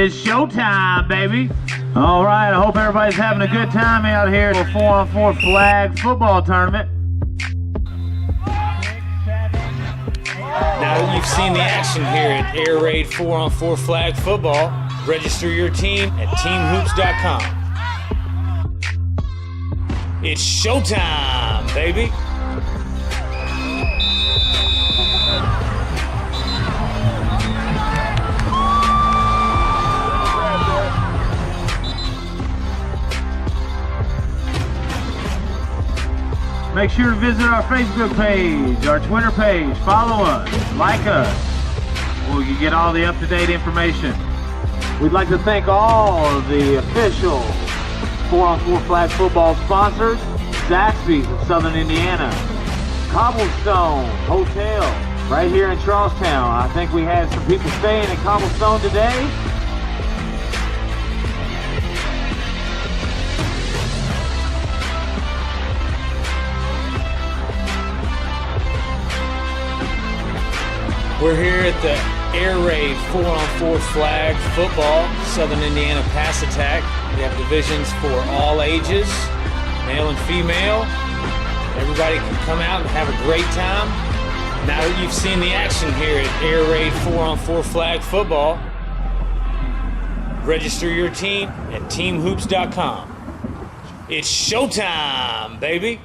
It's showtime, baby. All right, I hope everybody's having a good time out here for a 4-on-4 flag football tournament. Now that you've seen the action here at Air Raid 4-on-4 flag football, register your team at teamhoops.com. It's showtime, baby. Make sure to visit our Facebook page, our Twitter page, follow us, like us, where you get all the up-to-date information. We'd like to thank all of the official 4-on-4 flag football sponsors, Zaxby of Southern Indiana, Cobblestone Hotel right here in Charlestown. I think we had some people staying in Cobblestone today. We're here at the Air Raid 4-on-4 flag football, Southern Indiana pass attack. We have divisions for all ages, male and female. Everybody can come out and have a great time. Now that you've seen the action here at Air Raid 4-on-4 flag football, register your team at teamhoops.com. It's showtime, baby.